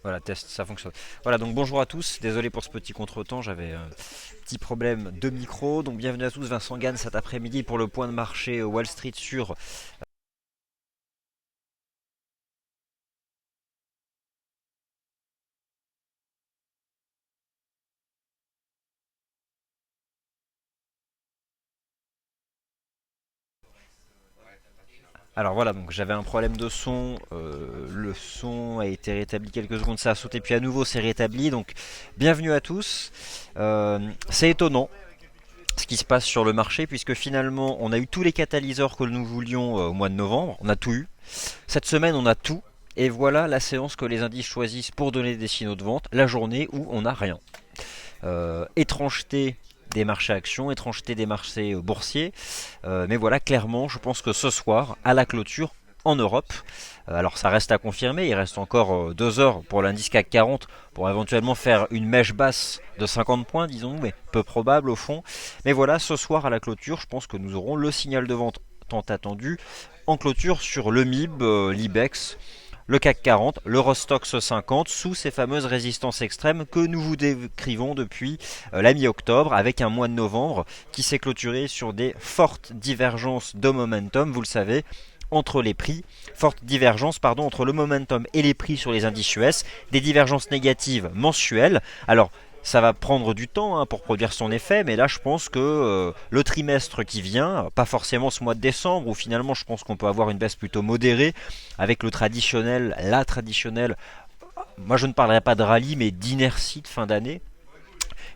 Voilà, test, ça fonctionne. Voilà, donc bonjour à tous, désolé pour ce petit contretemps, j'avais un petit problème de micro. Donc bienvenue à tous, Vincent Gann cet après-midi pour le point de marché Wall Street sur... Alors voilà, donc j'avais un problème de son, le son a été rétabli quelques secondes, ça a sauté, puis à nouveau c'est rétabli, donc bienvenue à tous. C'est étonnant ce qui se passe sur le marché, puisque finalement on a eu tous les catalyseurs que nous voulions au mois de novembre, on a tout eu. Cette semaine on a tout, et voilà la séance que les indices choisissent pour donner des signaux de vente, la journée où on n'a rien. Étrangeté des marchés actions, étrangeté des marchés boursiers. Mais voilà, clairement, je pense que ce soir, à la clôture, en Europe, alors ça reste à confirmer, il reste encore 2 heures pour l'indice CAC 40 pour éventuellement faire une mèche basse de 50 points, disons, mais peu probable au fond. Mais voilà, ce soir à la clôture, je pense que nous aurons le signal de vente tant attendu en clôture sur le MIB, l'IBEX, le CAC 40, l'Eurostoxx 50 sous ces fameuses résistances extrêmes que nous vous décrivons depuis la mi-octobre avec un mois de novembre qui s'est clôturé sur des fortes divergences de momentum, vous le savez, entre les prix, forte divergence pardon entre le momentum et les prix sur les indices US, des divergences négatives mensuelles. Alors ça va prendre du temps pour produire son effet, mais là je pense que le trimestre qui vient, pas forcément ce mois de décembre, où finalement je pense qu'on peut avoir une baisse plutôt modérée, avec le traditionnel, la traditionnelle, moi je ne parlerai pas de rallye, mais d'inertie de fin d'année,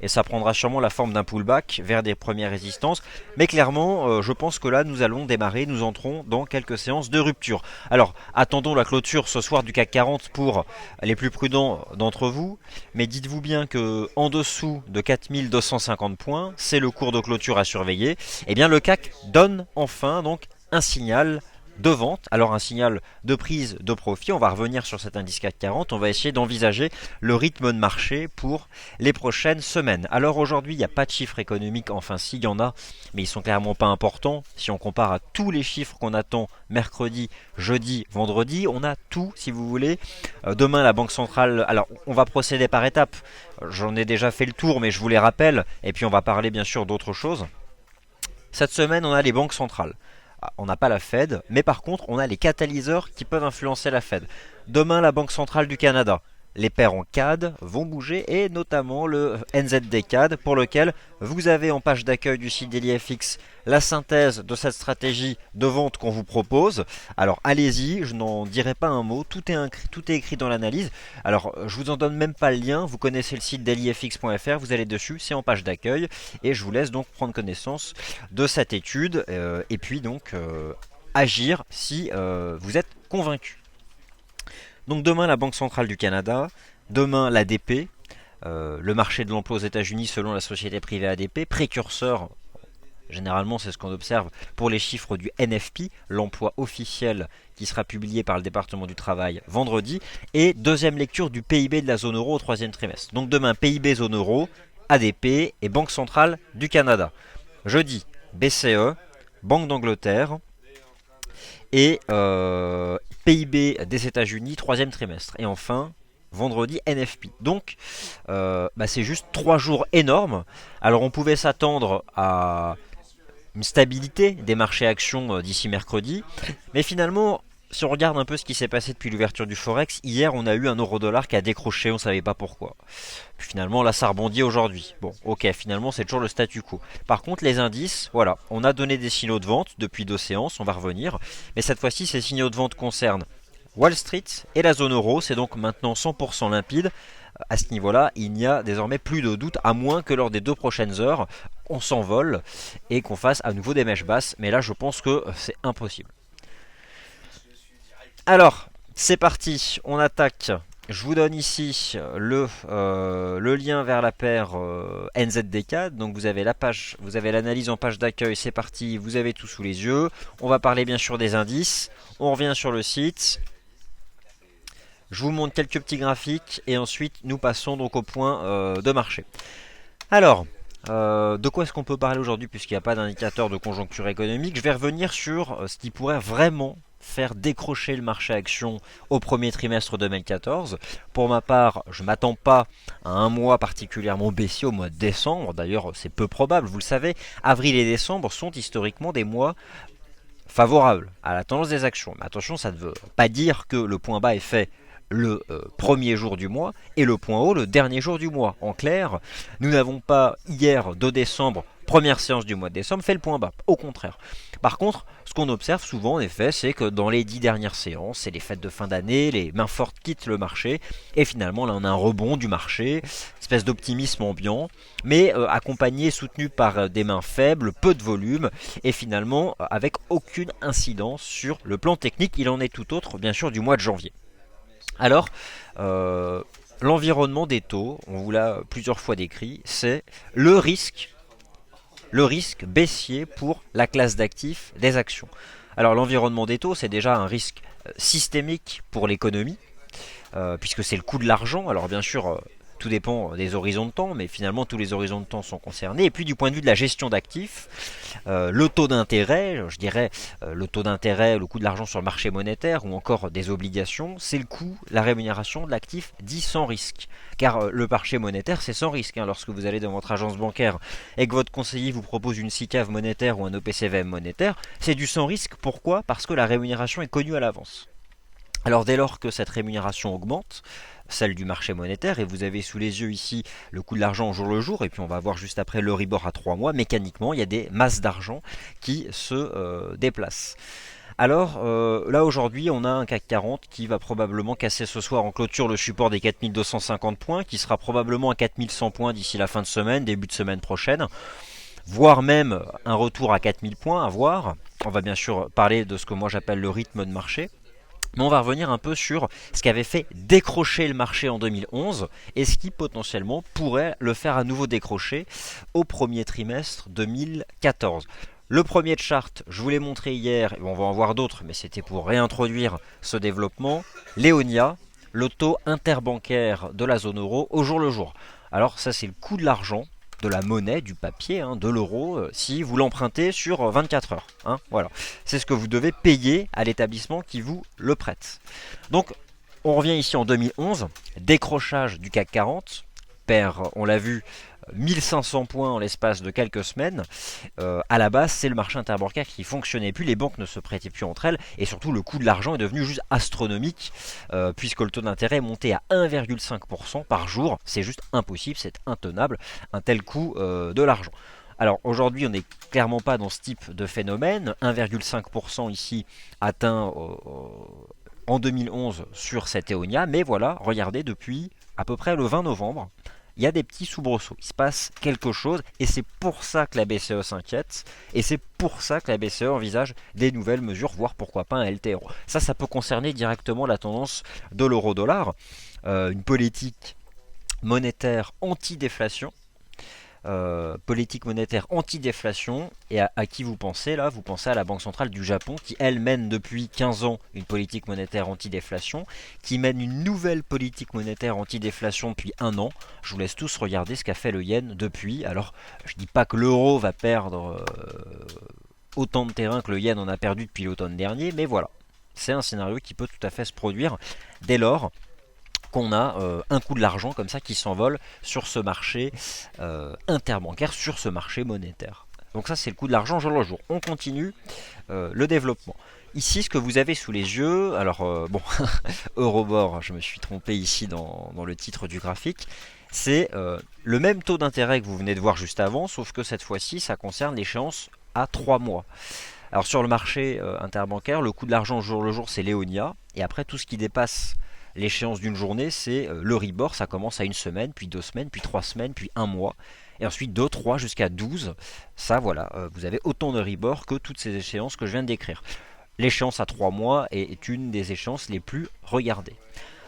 et ça prendra sûrement la forme d'un pullback vers des premières résistances. Mais clairement, je pense que là, nous allons démarrer, nous entrons dans quelques séances de rupture. Alors, attendons la clôture ce soir du CAC 40 pour les plus prudents d'entre vous, mais dites-vous bien que en dessous de 4250 points, c'est le cours de clôture à surveiller. Eh bien, le CAC donne enfin donc un signal de vente, alors un signal de prise de profit. On va revenir sur cet indice CAC 40, on va essayer d'envisager le rythme de marché pour les prochaines semaines. Alors aujourd'hui, il n'y a pas de chiffres économiques, enfin s'il y en a, mais ils sont clairement pas importants. Si on compare à tous les chiffres qu'on attend mercredi, jeudi, vendredi, on a tout si vous voulez. Demain, la Banque centrale, alors on va procéder par étapes. J'en ai déjà fait le tour, mais je vous les rappelle, et puis on va parler bien sûr d'autres choses. Cette semaine, on a les banques centrales. On n'a pas la Fed, mais par contre, on a les catalyseurs qui peuvent influencer la Fed. Demain, la Banque centrale du Canada. Les paires en CAD vont bouger et notamment le NZD CAD pour lequel vous avez en page d'accueil du site DailyFX la synthèse de cette stratégie de vente qu'on vous propose. Alors allez-y, je n'en dirai pas un mot, tout est écrit dans l'analyse. Alors je vous en donne même pas le lien, vous connaissez le site dailyfx.fr, vous allez dessus, c'est en page d'accueil et je vous laisse donc prendre connaissance de cette étude et puis donc agir si vous êtes convaincu. Donc demain la Banque centrale du Canada, demain l'ADP, le marché de l'emploi aux États-Unis selon la société privée ADP, précurseur, généralement c'est ce qu'on observe pour les chiffres du NFP, l'emploi officiel qui sera publié par le département du travail vendredi, et deuxième lecture du PIB de la zone euro au troisième trimestre. Donc demain PIB zone euro, ADP et Banque centrale du Canada. Jeudi BCE, Banque d'Angleterre, et PIB des États-Unis, troisième trimestre. Et enfin, vendredi, NFP. Donc, c'est juste 3 jours énormes. Alors, on pouvait s'attendre à une stabilité des marchés actions d'ici mercredi. Mais finalement, si on regarde un peu ce qui s'est passé depuis l'ouverture du Forex, hier on a eu un euro-dollar qui a décroché, on ne savait pas pourquoi. Puis finalement là ça rebondit aujourd'hui. Bon ok, finalement c'est toujours le statu quo. Par contre les indices, voilà, on a donné des signaux de vente depuis 2 séances, on va revenir. Mais cette fois-ci ces signaux de vente concernent Wall Street et la zone euro, c'est donc maintenant 100% limpide. À ce niveau-là, il n'y a désormais plus de doute, à moins que lors des 2 prochaines heures, on s'envole et qu'on fasse à nouveau des mèches basses. Mais là, je pense que c'est impossible. Alors, c'est parti, on attaque. Je vous donne ici le lien vers la paire NZDK. Donc vous avez la page, vous avez l'analyse en page d'accueil, c'est parti, vous avez tout sous les yeux. On va parler bien sûr des indices. On revient sur le site. Je vous montre quelques petits graphiques et ensuite nous passons donc au point de marché. Alors, de quoi est-ce qu'on peut parler aujourd'hui puisqu'il n'y a pas d'indicateur de conjoncture économique? Je vais revenir sur ce qui pourrait vraiment faire décrocher le marché action au premier trimestre 2014. Pour ma part, je ne m'attends pas à un mois particulièrement baissier au mois de décembre. D'ailleurs, c'est peu probable, vous le savez. Avril et décembre sont historiquement des mois favorables à la tendance des actions. Mais attention, ça ne veut pas dire que le point bas est fait le premier jour du mois et le point haut le dernier jour du mois. En clair, nous n'avons pas hier 2 décembre, première séance du mois de décembre, fait le point bas. Au contraire. Par contre, ce qu'on observe souvent en effet, c'est que dans les 10 dernières séances, c'est les fêtes de fin d'année, les mains fortes quittent le marché et finalement là on a un rebond du marché, espèce d'optimisme ambiant, mais accompagné, soutenu par des mains faibles, peu de volume et finalement avec aucune incidence sur le plan technique. Il en est tout autre bien sûr du mois de janvier. Alors, l'environnement des taux, on vous l'a plusieurs fois décrit, c'est le risque baissier pour la classe d'actifs des actions. Alors l'environnement des taux, c'est déjà un risque systémique pour l'économie, puisque c'est le coût de l'argent. Alors bien sûr, tout dépend des horizons de temps, mais finalement tous les horizons de temps sont concernés. Et puis du point de vue de la gestion d'actifs, le taux d'intérêt, je dirais le taux d'intérêt, le coût de l'argent sur le marché monétaire ou encore des obligations, c'est le coût, la rémunération de l'actif dit sans risque. Car le marché monétaire c'est sans risque. Lorsque vous allez dans votre agence bancaire et que votre conseiller vous propose une SICAV monétaire ou un OPCVM monétaire, c'est du sans risque. Pourquoi? Parce que la rémunération est connue à l'avance. Alors dès lors que cette rémunération augmente, celle du marché monétaire, et vous avez sous les yeux ici le coût de l'argent au jour le jour, et puis on va voir juste après l'Euribor à 3 mois, mécaniquement il y a des masses d'argent qui se déplacent. Alors là aujourd'hui on a un CAC 40 qui va probablement casser ce soir en clôture le support des 4250 points, qui sera probablement à 4100 points d'ici la fin de semaine, début de semaine prochaine, voire même un retour à 4000 points à voir. On va bien sûr parler de ce que moi j'appelle le rythme de marché. Mais on va revenir un peu sur ce qui avait fait décrocher le marché en 2011 et ce qui potentiellement pourrait le faire à nouveau décrocher au premier trimestre 2014. Le premier chart, je vous l'ai montré hier, et on va en voir d'autres, mais c'était pour réintroduire ce développement. Léonia, le taux interbancaire de la zone euro au jour le jour. Alors ça c'est le coût de l'argent, de la monnaie, du papier, de l'euro, si vous l'empruntez sur 24 heures. Voilà. C'est ce que vous devez payer à l'établissement qui vous le prête. Donc, on revient ici en 2011, décrochage du CAC 40, perd, on l'a vu, 1500 points en l'espace de quelques semaines. À la base, c'est le marché interbancaire qui fonctionnait plus, les banques ne se prêtaient plus entre elles, et surtout le coût de l'argent est devenu juste astronomique, puisque le taux d'intérêt est monté à 1,5% par jour. C'est juste impossible, c'est intenable, un tel coût de l'argent. Alors aujourd'hui, on n'est clairement pas dans ce type de phénomène. 1,5% ici atteint en 2011 sur cette Eonia, mais voilà, regardez, depuis à peu près le 20 novembre, il y a des petits soubresauts, il se passe quelque chose, et c'est pour ça que la BCE s'inquiète, et c'est pour ça que la BCE envisage des nouvelles mesures, voire pourquoi pas un LTRO. Ça peut concerner directement la tendance de l'euro-dollar, une politique monétaire anti-déflation, et à qui vous pensez là? Vous pensez à la Banque centrale du Japon qui elle mène depuis 15 ans une politique monétaire anti-déflation, qui mène une nouvelle politique monétaire anti-déflation depuis 1 an. Je vous laisse tous regarder ce qu'a fait le yen depuis. Alors je dis pas que l'euro va perdre autant de terrain que le yen en a perdu depuis l'automne dernier, mais voilà, c'est un scénario qui peut tout à fait se produire dès lors qu'on a un coût de l'argent comme ça qui s'envole sur ce marché interbancaire, sur ce marché monétaire. Donc ça c'est le coût de l'argent jour le jour. On continue le développement. Ici ce que vous avez sous les yeux, alors bon, Euribor, je me suis trompé ici dans le titre du graphique, c'est le même taux d'intérêt que vous venez de voir juste avant, sauf que cette fois-ci ça concerne l'échéance à 3 mois. Alors sur le marché interbancaire, le coût de l'argent jour le jour c'est l'Eonia, et après tout ce qui dépasse l'échéance d'une journée, c'est l'Euribor, ça commence à 1 semaine, puis 2 semaines, puis 3 semaines, puis 1 mois, et ensuite 2, 3 jusqu'à 12. Ça voilà, vous avez autant d'Euribor que toutes ces échéances que je viens de décrire. L'échéance à 3 mois est une des échéances les plus regardées.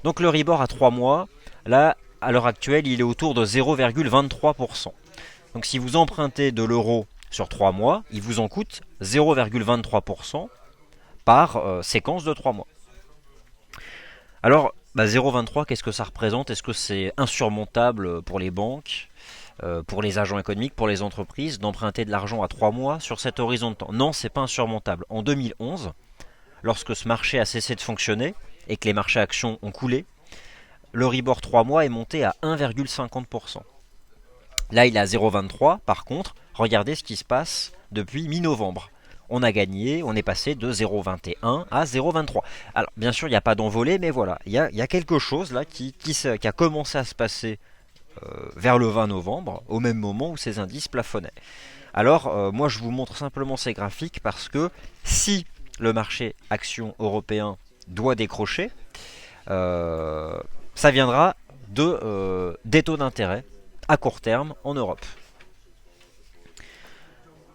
Donc l'Euribor à 3 mois, là, à l'heure actuelle, il est autour de 0,23%. Donc si vous empruntez de l'euro sur 3 mois, il vous en coûte 0,23% par séquence de 3 mois. Alors, 0,23, qu'est-ce que ça représente? Est-ce que c'est insurmontable pour les banques, pour les agents économiques, pour les entreprises, d'emprunter de l'argent à 3 mois sur cet horizon de temps? Non, c'est pas insurmontable. En 2011, lorsque ce marché a cessé de fonctionner et que les marchés actions ont coulé, l'Euribor 3 mois est monté à 1,50%. Là, il est à 0,23. Par contre, regardez ce qui se passe depuis mi-novembre. On a gagné, on est passé de 0,21 à 0,23. Alors, bien sûr, il n'y a pas d'envolée, mais voilà, il y a quelque chose là qui a commencé à se passer vers le 20 novembre, au même moment où ces indices plafonnaient. Alors, moi, je vous montre simplement ces graphiques parce que si le marché action européen doit décrocher, ça viendra des taux d'intérêt à court terme en Europe.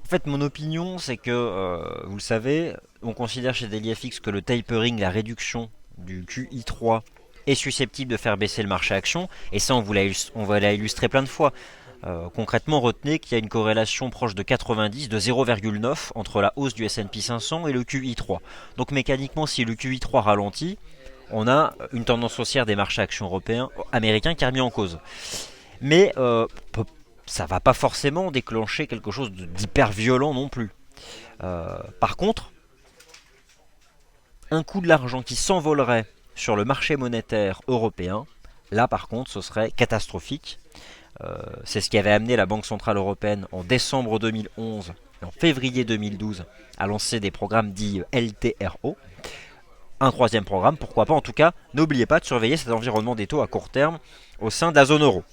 En fait, mon opinion, c'est que, vous le savez, on considère chez DailyFX que le tapering, la réduction du QI3, est susceptible de faire baisser le marché action, et ça, on va l'illustrer plein de fois. Concrètement, retenez qu'il y a une corrélation proche de 90, de 0,9 entre la hausse du S&P 500 et le QI3. Donc mécaniquement, si le QI3 ralentit, on a une tendance haussière des marchés actions européens, américains qui est remis en cause. Mais ça va pas forcément déclencher quelque chose d'hyper violent non plus. Par contre, un coût de l'argent qui s'envolerait sur le marché monétaire européen, là par contre ce serait catastrophique. C'est ce qui avait amené la Banque Centrale Européenne en décembre 2011 et en février 2012 à lancer des programmes dits LTRO. Un troisième programme, pourquoi pas. En tout cas, n'oubliez pas de surveiller cet environnement des taux à court terme au sein de la zone euro.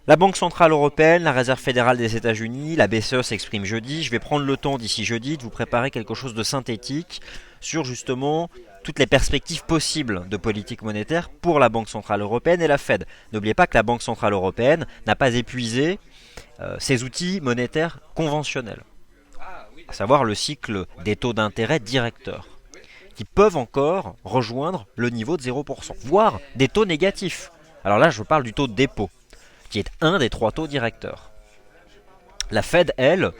La Banque Centrale Européenne, la Réserve Fédérale des États-Unis, la BCE s'exprime jeudi. Je vais prendre le temps d'ici jeudi de vous préparer quelque chose de synthétique sur justement toutes les perspectives possibles de politique monétaire pour la Banque Centrale Européenne et la Fed. N'oubliez pas que la Banque Centrale Européenne n'a pas épuisé ses outils monétaires conventionnels, à savoir le cycle des taux d'intérêt directeurs, qui peuvent encore rejoindre le niveau de 0%, voire des taux négatifs. Alors là, je vous parle du taux de dépôt, qui est un des 3 taux directeurs. La Fed, elle,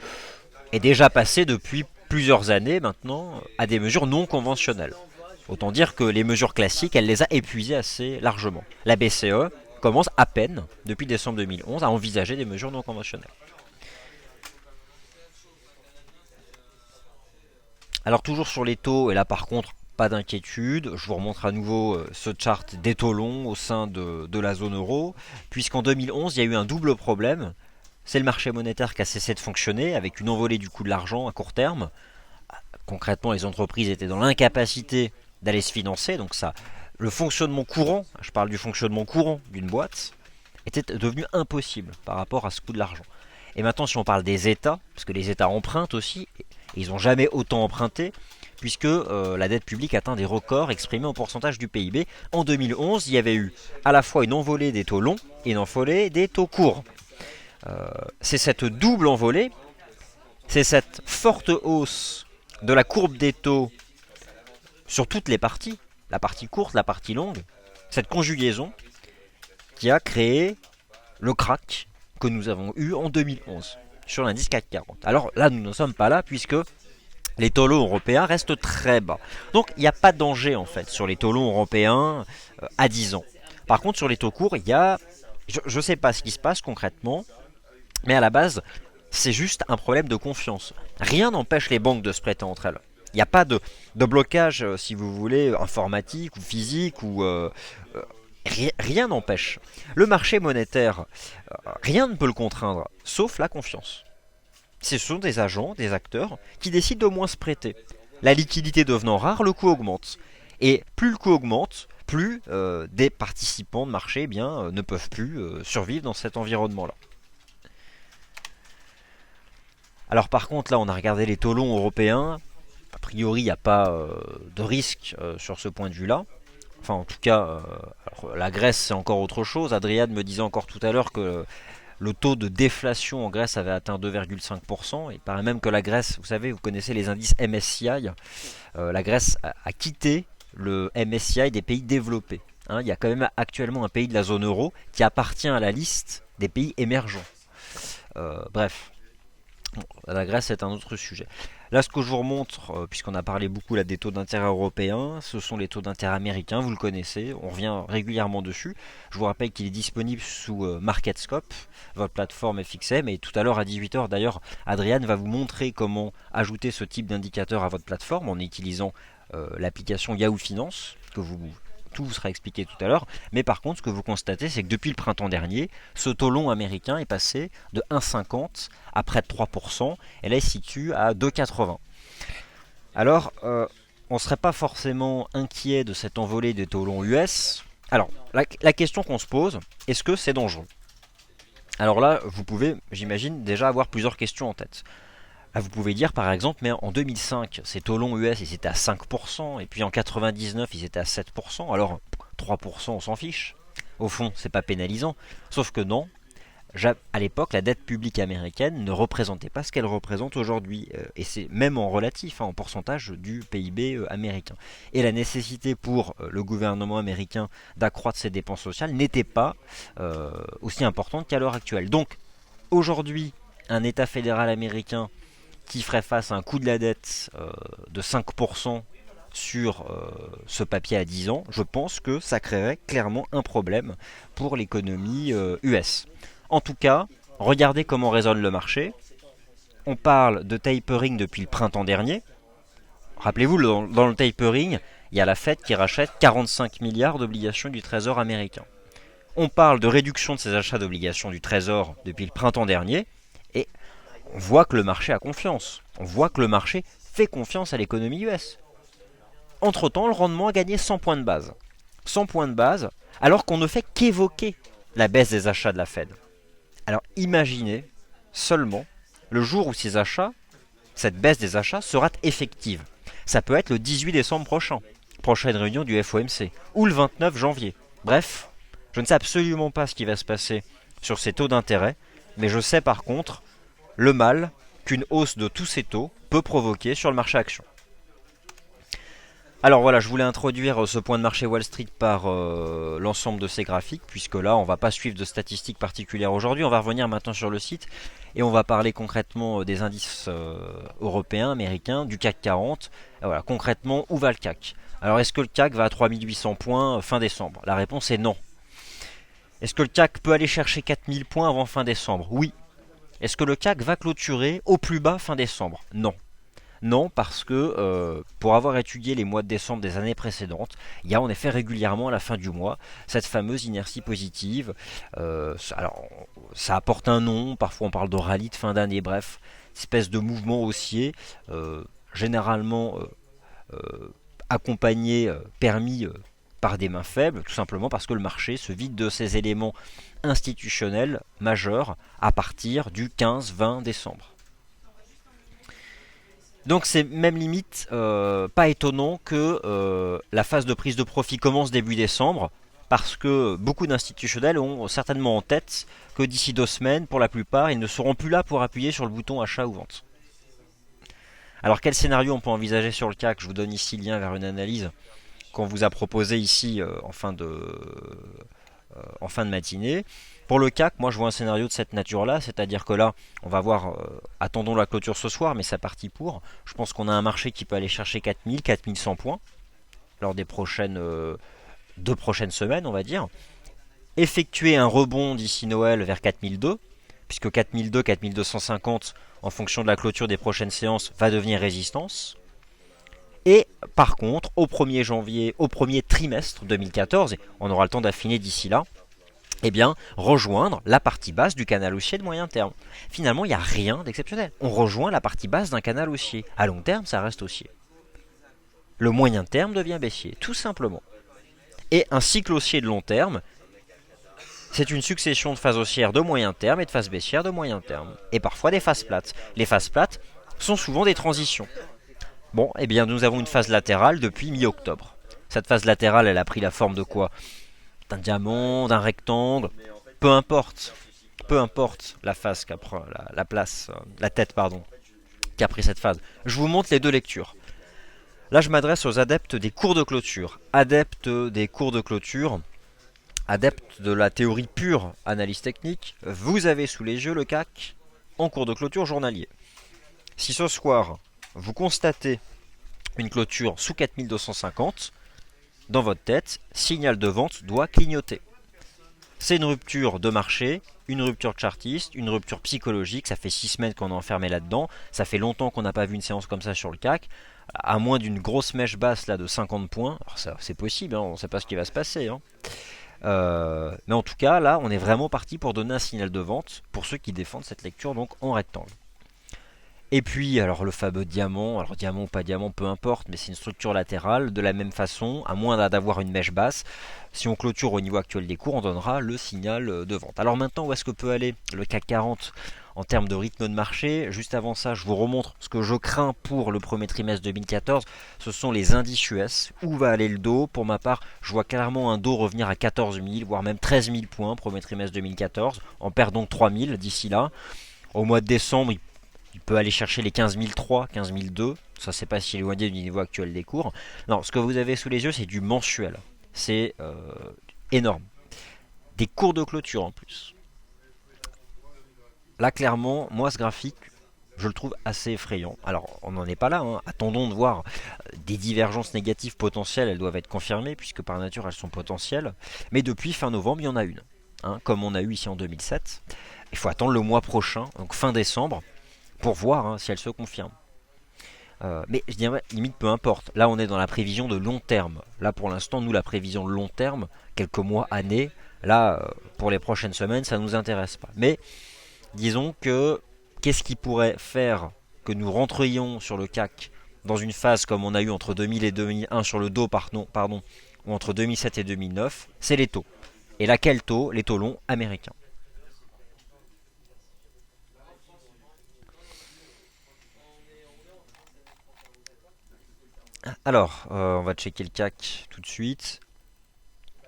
est déjà passée depuis plusieurs années maintenant à des mesures non conventionnelles. Autant dire que les mesures classiques, elle les a épuisées assez largement. La BCE commence à peine, depuis décembre 2011, à envisager des mesures non conventionnelles. Alors toujours sur les taux, et là par contre, pas d'inquiétude, je vous remontre à nouveau ce chart des taux longs au sein de la zone euro, puisqu'en 2011, il y a eu un double problème. C'est le marché monétaire qui a cessé de fonctionner, avec une envolée du coût de l'argent à court terme. Concrètement, les entreprises étaient dans l'incapacité d'aller se financer, donc ça, le fonctionnement courant, je parle du fonctionnement courant d'une boîte, était devenu impossible par rapport à ce coût de l'argent. Et maintenant, si on parle des États, parce que les États empruntent aussi, et ils n'ont jamais autant emprunté, puisque la dette publique atteint des records exprimés en pourcentage du PIB. En 2011, il y avait eu à la fois une envolée des taux longs et une envolée des taux courts. C'est cette double envolée, c'est cette forte hausse de la courbe des taux sur toutes les parties, la partie courte, la partie longue, cette conjugaison qui a créé le crack que nous avons eu en 2011 sur l'indice CAC 40. Alors là, nous ne sommes pas là puisque les taux longs européens restent très bas. Donc il n'y a pas de danger en fait sur les taux longs européens à 10 ans. Par contre, sur les taux courts, il y a... Je ne sais pas ce qui se passe concrètement, mais à la base, c'est juste un problème de confiance. Rien n'empêche les banques de se prêter entre elles. Il n'y a pas de blocage, si vous voulez, informatique ou physique ou rien n'empêche. Le marché monétaire, rien ne peut le contraindre, sauf la confiance. Ce sont des agents, des acteurs, qui décident de moins se prêter. La liquidité devenant rare, le coût augmente. Et plus le coût augmente, plus des participants de marché ne peuvent plus survivre dans cet environnement-là. Alors par contre, là, on a regardé les taux longs européens. A priori, il n'y a pas de risque sur ce point de vue-là. Enfin, en tout cas, la Grèce, c'est encore autre chose. Adriane me disait encore tout à l'heure que le taux de déflation en Grèce avait atteint 2,5%. Il paraît même que la Grèce, vous savez, vous connaissez les indices MSCI. La Grèce a quitté le MSCI des pays développés. Hein, il y a quand même actuellement un pays de la zone euro qui appartient à la liste des pays émergents. Bref. Bon, la Grèce, c'est un autre sujet. Là, ce que je vous remontre, puisqu'on a parlé beaucoup là des taux d'intérêt européens, ce sont les taux d'intérêt américains, vous le connaissez, on revient régulièrement dessus. Je vous rappelle qu'il est disponible sous MarketScope, votre plateforme FXM, et tout à l'heure à 18h d'ailleurs, Adriane va vous montrer comment ajouter ce type d'indicateur à votre plateforme en utilisant l'application Yahoo Finance, tout vous sera expliqué tout à l'heure. Mais par contre, ce que vous constatez, c'est que depuis le printemps dernier, ce taux long américain est passé de 1,50 à près de 3%, et là il se situe à 2,80. Alors, on ne serait pas forcément inquiet de cette envolée des taux longs US. Alors, la question qu'on se pose, est-ce que c'est dangereux? Alors là, vous pouvez, j'imagine, déjà avoir plusieurs questions en tête. Ah, vous pouvez dire par exemple, mais en 2005, ces taux longs US ils étaient à 5%, et puis en 99 ils étaient à 7%, alors 3% on s'en fiche. Au fond, c'est pas pénalisant. Sauf que non, à l'époque, la dette publique américaine ne représentait pas ce qu'elle représente aujourd'hui, et c'est même en relatif, en pourcentage du PIB américain. Et la nécessité pour le gouvernement américain d'accroître ses dépenses sociales n'était pas aussi importante qu'à l'heure actuelle. Donc, aujourd'hui, un État fédéral américain qui ferait face à un coût de la dette de 5% sur ce papier à 10 ans, je pense que ça créerait clairement un problème pour l'économie US. En tout cas, regardez comment résonne le marché. On parle de tapering depuis le printemps dernier. Rappelez-vous, dans le tapering, il y a la Fed qui rachète 45 milliards d'obligations du Trésor américain. On parle de réduction de ces achats d'obligations du Trésor depuis le printemps dernier, et on voit que le marché a confiance. On voit que le marché fait confiance à l'économie US. Entre-temps, le rendement a gagné 100 points de base. 100 points de base, alors qu'on ne fait qu'évoquer la baisse des achats de la Fed. Alors imaginez seulement le jour où ces achats, cette baisse des achats sera effective. Ça peut être le 18 décembre prochain, prochaine réunion du FOMC, ou le 29 janvier. Bref, je ne sais absolument pas ce qui va se passer sur ces taux d'intérêt, mais je sais par contre le mal qu'une hausse de tous ces taux peut provoquer sur le marché action. Alors voilà, je voulais introduire ce point de marché Wall Street par l'ensemble de ces graphiques, puisque là, on ne va pas suivre de statistiques particulières aujourd'hui. On va revenir maintenant sur le site et on va parler concrètement des indices européens, américains, du CAC 40. Et voilà, concrètement, où va le CAC? Alors, est-ce que le CAC va à 3800 points fin décembre? La réponse est non. Est-ce que le CAC peut aller chercher 4000 points avant fin décembre? Oui. Est-ce que le CAC va clôturer au plus bas fin décembre? Non. Non, parce que pour avoir étudié les mois de décembre des années précédentes, il y a en effet régulièrement à la fin du mois cette fameuse inertie positive. Alors, ça apporte un nom, parfois on parle de rallye de fin d'année, bref, espèce de mouvement haussier, généralement accompagné, permis par des mains faibles, tout simplement parce que le marché se vide de ses éléments institutionnels majeurs à partir du 15-20 décembre. Donc c'est même limite pas étonnant que la phase de prise de profit commence début décembre, parce que beaucoup d'institutionnels ont certainement en tête que d'ici 2 semaines, pour la plupart, ils ne seront plus là pour appuyer sur le bouton achat ou vente. Alors quel scénario on peut envisager sur le CAC? Je vous donne ici le lien vers une analyse qu'on vous a proposée ici en fin de matinée. Pour le CAC, moi je vois un scénario de cette nature-là, c'est-à-dire que là, on va voir, attendons la clôture ce soir, mais c'est parti pour. Je pense qu'on a un marché qui peut aller chercher 4000, 4100 points lors des prochaines 2 prochaines semaines, on va dire. Effectuer un rebond d'ici Noël vers 4002, puisque 4002, 4250, en fonction de la clôture des prochaines séances, va devenir résistance. Et par contre, au 1er janvier, au premier trimestre 2014, et on aura le temps d'affiner d'ici là, eh bien, rejoindre la partie basse du canal haussier de moyen terme. Finalement, il n'y a rien d'exceptionnel. On rejoint la partie basse d'un canal haussier. À long terme, ça reste haussier. Le moyen terme devient baissier, tout simplement. Et un cycle haussier de long terme, c'est une succession de phases haussières de moyen terme et de phases baissières de moyen terme. Et parfois des phases plates. Les phases plates sont souvent des transitions. Bon, eh bien, nous avons une phase latérale depuis mi-octobre. Cette phase latérale, elle a pris la forme de quoi? D'un diamant, d'un rectangle, peu importe la phase qu'a pris la tête qu'a pris cette phase. Je vous montre les deux lectures. Là, je m'adresse aux adeptes des cours de clôture, adeptes de la théorie pure analyse technique. Vous avez sous les yeux le CAC en cours de clôture journalier. Si ce soir vous constatez une clôture sous 4250, dans votre tête, signal de vente doit clignoter. C'est une rupture de marché, une rupture chartiste, une rupture psychologique. Ça fait 6 semaines qu'on est enfermé là-dedans. Ça fait longtemps qu'on n'a pas vu une séance comme ça sur le CAC. À moins d'une grosse mèche basse là de 50 points. Alors ça, c'est possible, hein, on ne sait pas ce qui va se passer. Hein. Mais en tout cas, là, on est vraiment parti pour donner un signal de vente pour ceux qui défendent cette lecture donc en rectangle. Et puis, alors le fameux diamant, alors diamant ou pas diamant, peu importe, mais c'est une structure latérale. De la même façon, à moins d'avoir une mèche basse, si on clôture au niveau actuel des cours, on donnera le signal de vente. Alors maintenant, où est-ce que peut aller le CAC 40 en termes de rythme de marché? Juste avant ça, je vous remontre ce que je crains pour le premier trimestre 2014. Ce sont les indices US. Où va aller le dos? Pour ma part, je vois clairement un dos revenir à 14 000, voire même 13 000 points, premier trimestre 2014. On perd donc 3 000 d'ici là. Au mois de décembre, il peut aller chercher les 15 003, 15 002. Ça, c'est pas si éloigné du niveau actuel des cours. Non, ce que vous avez sous les yeux, c'est du mensuel. C'est énorme. Des cours de clôture en plus. Là, clairement, moi, ce graphique, je le trouve assez effrayant. Alors, on n'en est pas là. Hein. Attendons de voir des divergences négatives potentielles. Elles doivent être confirmées, puisque par nature, elles sont potentielles. Mais depuis fin novembre, il y en a une. Hein, comme on a eu ici en 2007. Il faut attendre le mois prochain, donc fin décembre, pour voir hein, si elle se confirme. Mais je dirais limite peu importe. Là on est dans la prévision de long terme. Là pour l'instant nous la prévision de long terme, quelques mois, années, là pour les prochaines semaines ça ne nous intéresse pas. Mais disons que qu'est-ce qui pourrait faire que nous rentrions sur le CAC dans une phase comme on a eu entre 2000 et 2001 sur le dos pardon, ou entre 2007 et 2009, c'est les taux. Et là quel taux? Les taux longs américains. Alors, on va checker le CAC tout de suite.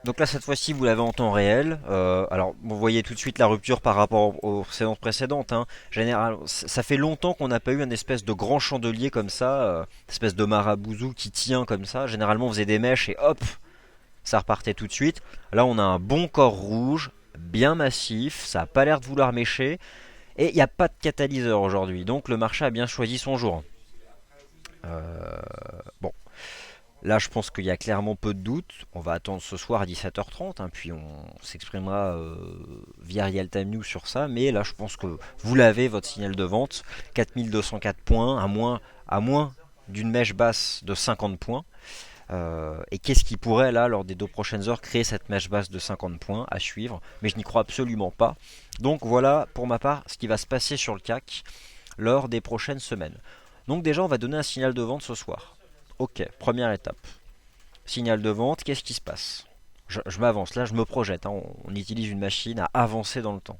Donc là, cette fois-ci, vous l'avez en temps réel. Alors, vous voyez tout de suite la rupture par rapport aux séances précédentes. Hein. Général, ça fait longtemps qu'on n'a pas eu un espèce de grand chandelier comme ça, espèce de marabouzou qui tient comme ça. Généralement, on faisait des mèches et hop, ça repartait tout de suite. Là, on a un bon corps rouge, bien massif. Ça n'a pas l'air de vouloir mêcher. Et il n'y a pas de catalyseur aujourd'hui. Donc, le marché a bien choisi son jour. Bon. Là, je pense qu'il y a clairement peu de doute. On va attendre ce soir à 17h30, hein, puis on s'exprimera via Real Time News sur ça. Mais là, je pense que vous l'avez, votre signal de vente. 4204 points, à moins d'une mèche basse de 50 points. Et qu'est-ce qui pourrait, là, lors des 2 prochaines heures, créer cette mèche basse de 50 points à suivre? Mais je n'y crois absolument pas. Donc voilà, pour ma part, ce qui va se passer sur le CAC lors des prochaines semaines. Donc déjà, on va donner un signal de vente ce soir. Ok, première étape. Signal de vente, qu'est-ce qui se passe? Je m'avance, là je me projette, hein, on utilise une machine à avancer dans le temps.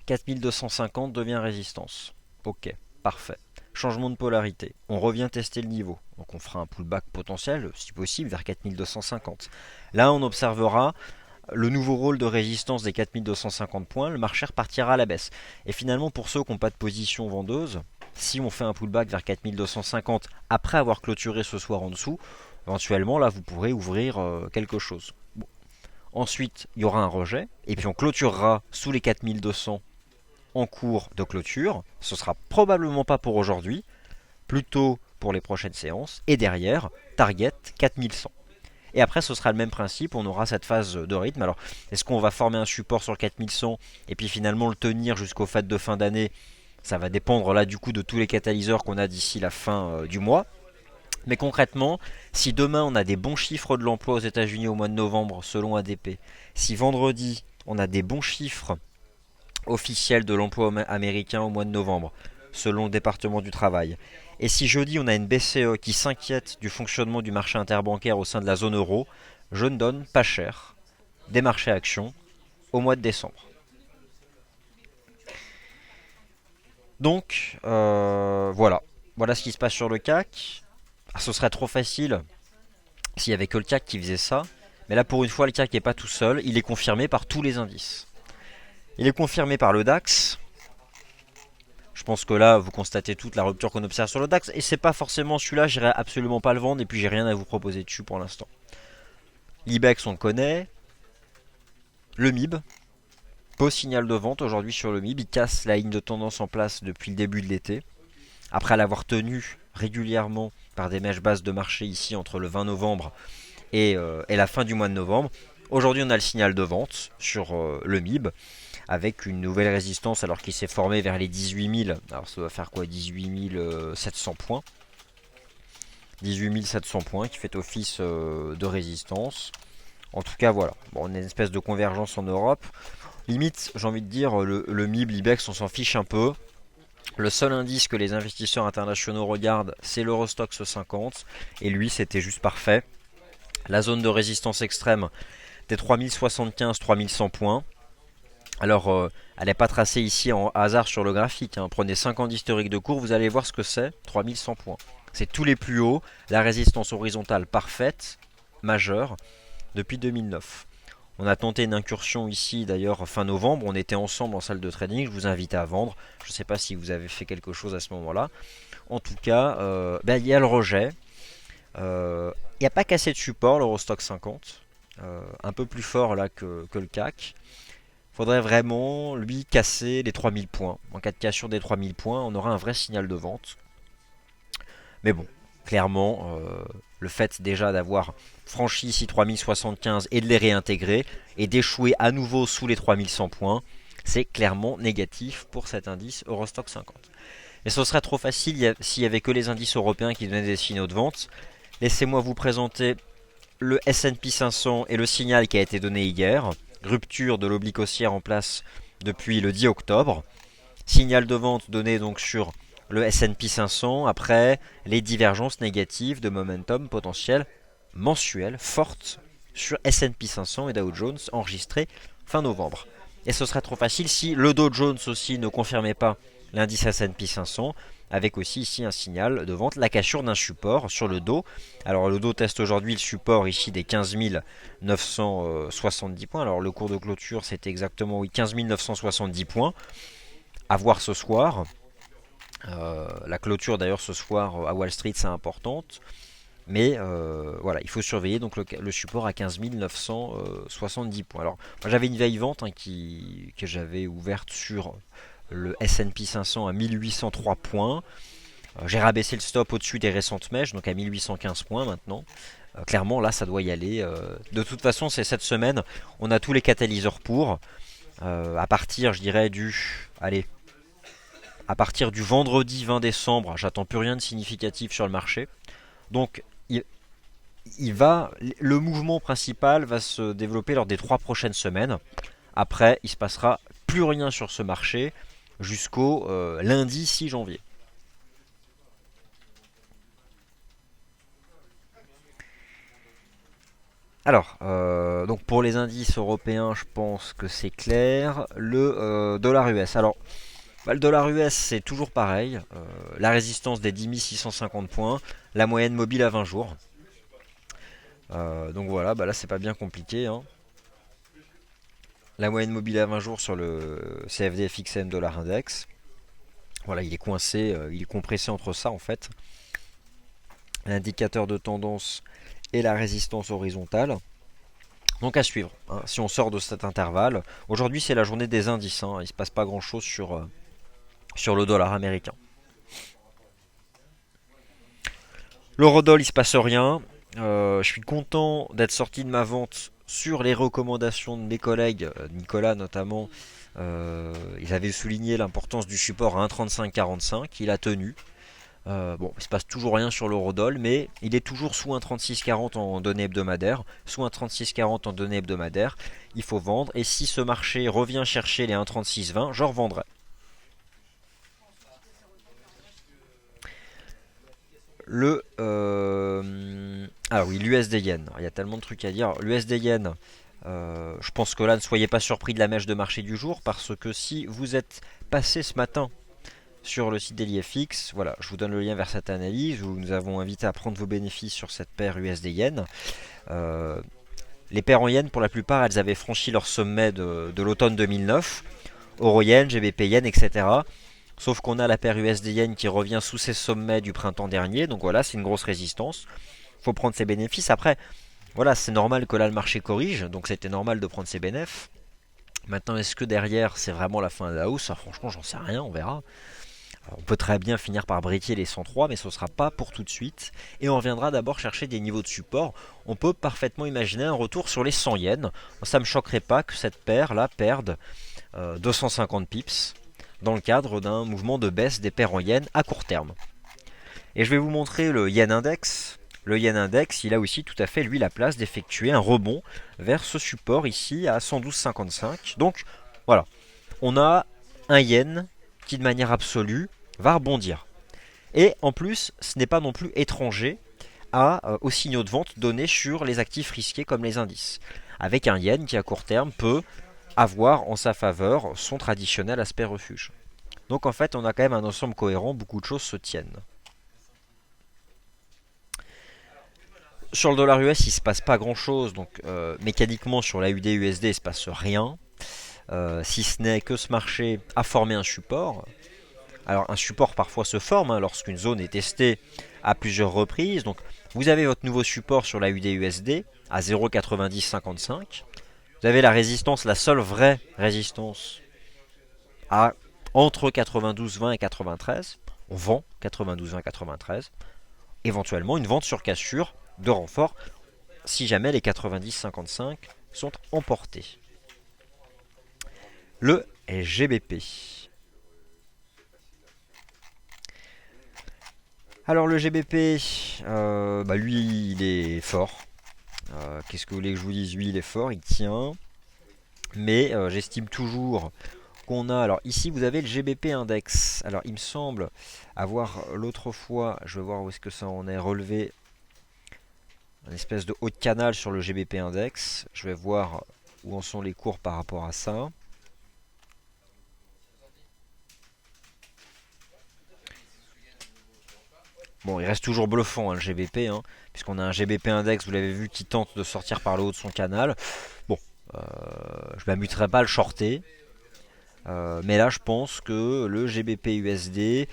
4250 devient résistance. Ok, parfait. Changement de polarité. On revient tester le niveau. Donc on fera un pullback potentiel, si possible, vers 4250. Là on observera le nouveau rôle de résistance des 4250 points. Le marché repartira à la baisse. Et finalement pour ceux qui n'ont pas de position vendeuse, si on fait un pullback vers 4250 après avoir clôturé ce soir en dessous, éventuellement là vous pourrez ouvrir quelque chose. Bon. Ensuite il y aura un rejet et puis on clôturera sous les 4200 en cours de clôture. Ce sera probablement pas pour aujourd'hui, plutôt pour les prochaines séances. Et derrière, target 4100. Et après, ce sera le même principe, on aura cette phase de rythme. Alors, est-ce qu'on va former un support sur le 4100 et puis finalement le tenir jusqu'aux fêtes de fin d'année? Ça va dépendre là du coup de tous les catalyseurs qu'on a d'ici la fin du mois. Mais concrètement, si demain on a des bons chiffres de l'emploi aux États-Unis au mois de novembre selon ADP, si vendredi on a des bons chiffres officiels de l'emploi américain au mois de novembre selon le département du travail, et si jeudi on a une BCE qui s'inquiète du fonctionnement du marché interbancaire au sein de la zone euro, je ne donne pas cher des marchés actions au mois de décembre. Donc voilà ce qui se passe sur le CAC. Ah, ce serait trop facile s'il n'y avait que le CAC qui faisait ça. Mais là pour une fois le CAC n'est pas tout seul, il est confirmé par tous les indices. Il est confirmé par le DAX. Je pense que là vous constatez toute la rupture qu'on observe sur le DAX. Et c'est pas forcément celui-là, j'irai absolument pas le vendre. Et puis j'ai rien à vous proposer dessus pour l'instant. L'IBEX on le connaît. Le MIB. Beau signal de vente aujourd'hui sur le MIB. Il casse la ligne de tendance en place depuis le début de l'été. après l'avoir tenu régulièrement par des mèches basses de marché ici entre le 20 novembre et la fin du mois de novembre. Aujourd'hui, on a le signal de vente sur le MIB avec une nouvelle résistance alors qu'il s'est formé vers les 18 000. Alors ça va faire quoi, 18 700 points. 18 700 points qui fait office de résistance. En tout cas, voilà. Bon, on a une espèce de convergence en Europe. Limite, j'ai envie de dire, le MIB, l'IBEX, on s'en fiche un peu. Le seul indice que les investisseurs internationaux regardent, c'est l'Eurostoxx 50. Et lui, c'était juste parfait. La zone de résistance extrême des 3075-3100 points. Alors, elle n'est pas tracée ici en hasard sur le graphique, hein. Prenez 5 ans d'historique de cours, vous allez voir ce que c'est, 3100 points. C'est tous les plus hauts, la résistance horizontale parfaite, majeure, depuis 2009. On a tenté une incursion ici d'ailleurs fin novembre, on était ensemble en salle de trading, je vous invite à vendre. Je ne sais pas si vous avez fait quelque chose à ce moment-là. En tout cas, il y a le rejet. Il n'y a pas qu'assez de support, l'Eurostoxx 50. Un peu plus fort là que le CAC. Faudrait vraiment lui casser les 3000 points. En cas de cassure des 3000 points, on aura un vrai signal de vente. Mais bon, clairement, le fait déjà d'avoir franchi ici 3075 et de les réintégrer et d'échouer à nouveau sous les 3100 points, c'est clairement négatif pour cet indice Eurostoxx 50. Mais ce serait trop facile s'il n'y avait que les indices européens qui donnaient des signaux de vente. Laissez-moi vous présenter le S&P 500 et le signal qui a été donné hier. Rupture de l'oblique haussière en place depuis le 10 octobre. Signal de vente donné donc sur le S&P 500 après les divergences négatives de momentum potentiel mensuel fortes sur S&P 500 et Dow Jones enregistrées fin novembre. Et ce serait trop facile si le Dow Jones aussi ne confirmait pas l'indice S&P 500, avec aussi ici un signal de vente, la cassure d'un support sur le dos. Alors le dos teste aujourd'hui le support ici des 15 970 points. Alors le cours de clôture c'était exactement 15 970 points. À voir ce soir. La clôture d'ailleurs ce soir à Wall Street c'est importante. Mais voilà, il faut surveiller donc le support à 15 970 points. Alors moi j'avais une vieille vente que j'avais ouverte sur le S&P 500 à 1803 points. J'ai rabaissé le stop au-dessus des récentes mèches, donc à 1815 points maintenant. Clairement, là, ça doit y aller. De toute façon, c'est cette semaine. On a tous les catalyseurs pour. À partir, je dirais, à partir du vendredi 20 décembre, j'attends plus rien de significatif sur le marché. Donc, le mouvement principal va se développer lors des 3 prochaines semaines. Après, il se passera plus rien sur ce marché jusqu'au lundi 6 janvier. Alors, donc pour les indices européens, je pense que c'est clair. Le dollar US. Alors, le dollar US, c'est toujours pareil. La résistance des 10 650 points. La moyenne mobile à 20 jours. Donc voilà, là, c'est pas bien compliqué, hein. La moyenne mobile à 20 jours sur le CFD FXM dollar index. Voilà, il est coincé, il est compressé entre ça en fait. L'indicateur de tendance et la résistance horizontale. Donc à suivre, hein, si on sort de cet intervalle. Aujourd'hui c'est la journée des indices, hein, il ne se passe pas grand chose sur le dollar américain. L'eurodoll il se passe rien. Je suis content d'être sorti de ma vente sur les recommandations de mes collègues, Nicolas notamment. Ils avaient souligné l'importance du support à 1,3545, il a tenu. Bon, il se passe toujours rien sur l'eurodoll, mais il est toujours sous 1,3640 en données hebdomadaires. Sous 1,3640 en données hebdomadaires, il faut vendre. Et si ce marché revient chercher les 1,3620, je revendrai. Alors oui, l'USD Yen. Il y a tellement de trucs à dire. L'USD Yen, je pense que là, ne soyez pas surpris de la mèche de marché du jour, parce que si vous êtes passé ce matin sur le site d'EliFX, voilà, je vous donne le lien vers cette analyse où nous avons invité à prendre vos bénéfices sur cette paire USD Yen. Les paires en Yen, pour la plupart, elles avaient franchi leur sommet de l'automne 2009. Euro Yen, GBP Yen, etc. Sauf qu'on a la paire USD Yen qui revient sous ses sommets du printemps dernier. Donc voilà, c'est une grosse résistance. Il faut prendre ses bénéfices. Après, voilà, c'est normal que là le marché corrige. Donc c'était normal de prendre ses bénéfices. Maintenant, est-ce que derrière c'est vraiment la fin de la hausse? Franchement, j'en sais rien, on verra. On peut très bien finir par briquer les 103, mais ce ne sera pas pour tout de suite. Et on reviendra d'abord chercher des niveaux de support. On peut parfaitement imaginer un retour sur les 100 yens. Ça ne me choquerait pas que cette paire-là perde 250 pips dans le cadre d'un mouvement de baisse des paires en yens à court terme. Et je vais vous montrer le yen index. Le yen index, il a aussi tout à fait, lui, la place d'effectuer un rebond vers ce support ici à 112,55. Donc, voilà. On a un yen qui, de manière absolue, va rebondir. Et en plus, ce n'est pas non plus étranger aux signaux de vente donnés sur les actifs risqués comme les indices. Avec un yen qui, à court terme, peut avoir en sa faveur son traditionnel aspect refuge. Donc, en fait, on a quand même un ensemble cohérent, beaucoup de choses se tiennent. Sur le dollar US, il ne se passe pas grand chose, donc mécaniquement sur la UD USD, il ne se passe rien. Si ce n'est que ce marché a formé un support. Alors un support parfois se forme lorsqu'une zone est testée à plusieurs reprises. Donc vous avez votre nouveau support sur la UD USD à 0,9055. Vous avez la résistance, la seule vraie résistance à entre 92,20 et 93. On vend 92,20 et 93. Éventuellement une vente sur cassure de renfort si jamais les 90,55 sont emportés. Le GBP. Alors le GBP, lui il est fort. Qu'est-ce que vous voulez que je vous dise? Lui il est fort, il tient. Mais j'estime toujours qu'on a... Alors ici vous avez le GBP index. Alors il me semble avoir l'autre fois, je vais voir où est-ce que ça en est, relevé une espèce de haut de canal sur le GBP index. Je vais voir où en sont les cours par rapport à ça. Bon, il reste toujours bluffant le GBP, puisqu'on a un GBP index, vous l'avez vu, qui tente de sortir par le haut de son canal. Bon, je m'amuserai pas à le shorter. Mais là, je pense que le GBP USD,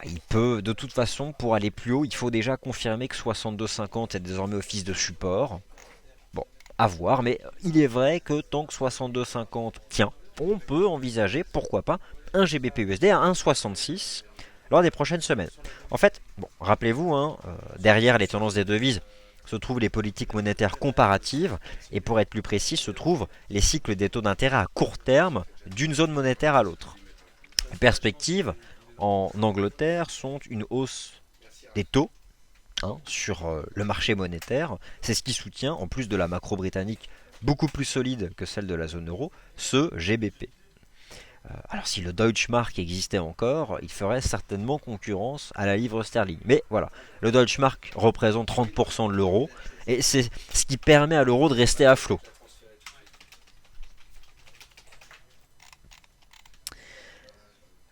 il peut, de toute façon, pour aller plus haut, il faut déjà confirmer que 62,50 est désormais office de support. Bon, à voir, mais il est vrai que tant que 62,50 tient, on peut envisager, pourquoi pas, un GBP USD à 1,66 lors des prochaines semaines. En fait, bon, rappelez-vous, derrière les tendances des devises se trouvent les politiques monétaires comparatives, et pour être plus précis, se trouvent les cycles des taux d'intérêt à court terme d'une zone monétaire à l'autre. Les perspectives en Angleterre sont une hausse des taux sur le marché monétaire. C'est ce qui soutient, en plus de la macro britannique beaucoup plus solide que celle de la zone euro, ce GBP. Alors si le Deutsche Mark existait encore, il ferait certainement concurrence à la livre sterling. Mais voilà, le Deutsche Mark représente 30% de l'euro, et c'est ce qui permet à l'euro de rester à flot.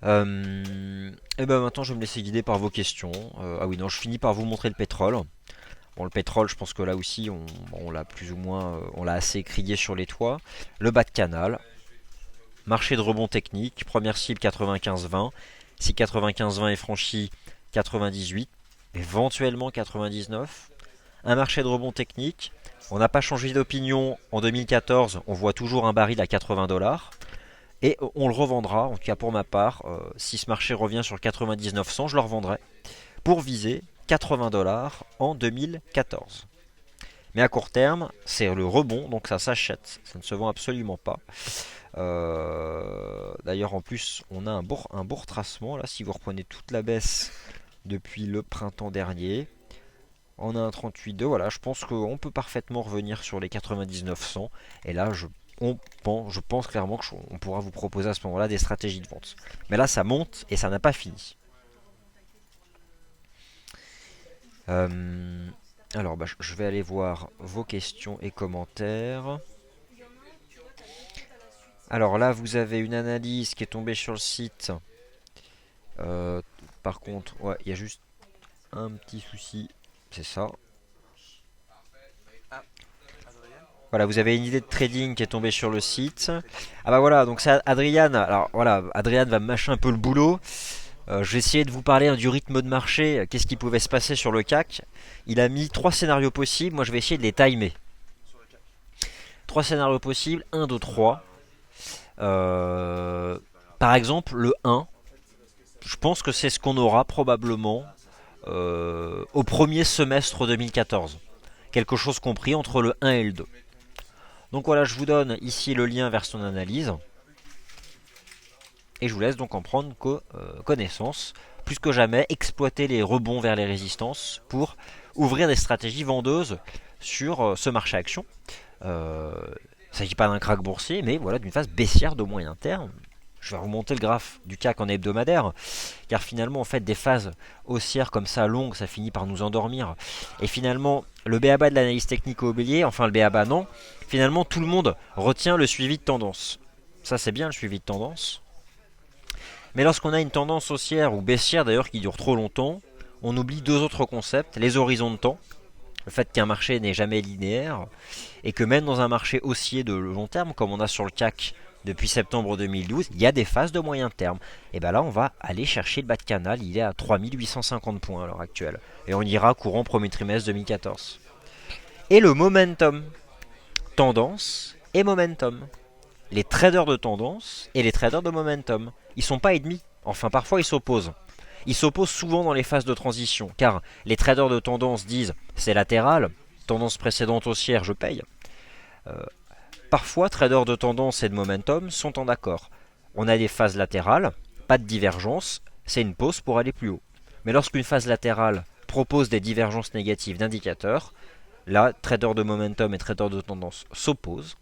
Et ben maintenant je vais me laisser guider par vos questions. Ah oui non, je finis par vous montrer le pétrole. Bon, le pétrole, je pense que là aussi on l'a plus ou moins, on l'a assez crié sur les toits. Le bas de canal. Marché de rebond technique, première cible 95,20. Si 95,20 est franchi, 98, éventuellement 99. Un marché de rebond technique. On n'a pas changé d'opinion en 2014, on voit toujours un baril à 80 $. Et on le revendra, en tout cas pour ma part, si ce marché revient sur 99,100, je le revendrai pour viser 80 $ en 2014. Mais à court terme, c'est le rebond, donc ça s'achète, ça ne se vend absolument pas. D'ailleurs en plus on a un beau retracement là, si vous reprenez toute la baisse depuis le printemps dernier, on a un 38,2, voilà, je pense qu'on peut parfaitement revenir sur les 99,100, et là je pense clairement qu'on pourra vous proposer à ce moment là des stratégies de vente. Mais là ça monte et ça n'a pas fini. Alors je vais aller voir vos questions et commentaires. Alors là, vous avez une analyse qui est tombée sur le site. Par contre, ouais, il y a juste un petit souci. C'est ça. Voilà, vous avez une idée de trading qui est tombée sur le site. Ah bah voilà, donc c'est Adrian. Alors voilà, Adrian va me mâcher un peu le boulot. Je vais essayer de vous parler du rythme de marché. Qu'est-ce qui pouvait se passer sur le CAC? Il a mis 3 scénarios possibles. Moi, je vais essayer de les timer. 3 scénarios possibles. 1, 2, 3. Par exemple, le 1, Je pense que c'est ce qu'on aura probablement au premier semestre 2014. Quelque chose compris entre le 1 et le 2. Donc voilà, je vous donne ici le lien vers son analyse. Et je vous laisse donc en prendre connaissance. Plus que jamais, exploiter les rebonds vers les résistances pour ouvrir des stratégies vendeuses sur ce marché action. Il ne s'agit pas d'un krach boursier, mais voilà, d'une phase baissière de moyen terme. Je vais remonter le graphe du CAC en hebdomadaire, car finalement, en fait, des phases haussières comme ça, longues, ça finit par nous endormir. Et finalement, le b.a.-ba de l'analyse technique immobilier, enfin le b.a.-ba non, finalement, tout le monde retient le suivi de tendance. Ça, c'est bien le suivi de tendance. Mais lorsqu'on a une tendance haussière ou baissière d'ailleurs qui dure trop longtemps, on oublie deux autres concepts, les horizons de temps, le fait qu'un marché n'est jamais linéaire, et que même dans un marché haussier de long terme, comme on a sur le CAC depuis septembre 2012, il y a des phases de moyen terme. Et bien là, on va aller chercher le bas de canal, il est à 3850 points à l'heure actuelle. Et on ira courant premier trimestre 2014. Et le momentum, tendance et momentum. Les traders de tendance et les traders de momentum. Ils ne sont pas ennemis, enfin parfois ils s'opposent. Ils s'opposent souvent dans les phases de transition, car les traders de tendance disent c'est latéral, tendance précédente haussière, je paye. Parfois, traders de tendance et de momentum sont en accord. On a des phases latérales, pas de divergence, c'est une pause pour aller plus haut. Mais lorsqu'une phase latérale propose des divergences négatives d'indicateurs, là, traders de momentum et traders de tendance s'opposent.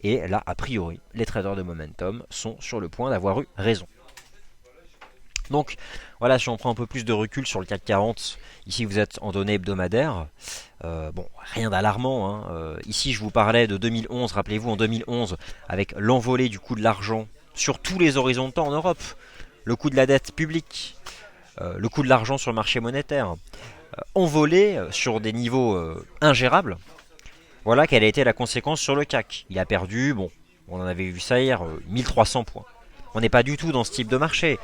Et là, a priori, les traders de momentum sont sur le point d'avoir eu raison. Donc voilà, si on prend un peu plus de recul sur le CAC 40, ici vous êtes en données hebdomadaires, bon, rien d'alarmant, hein. Ici je vous parlais de 2011, rappelez-vous en 2011, avec l'envolée du coût de l'argent sur tous les horizons de temps en Europe, le coût de la dette publique, le coût de l'argent sur le marché monétaire, envolé sur des niveaux ingérables. Voilà quelle a été la conséquence sur le CAC. Il a perdu, bon, on en avait vu ça hier, 1300 points. On n'est pas du tout dans ce type de marché.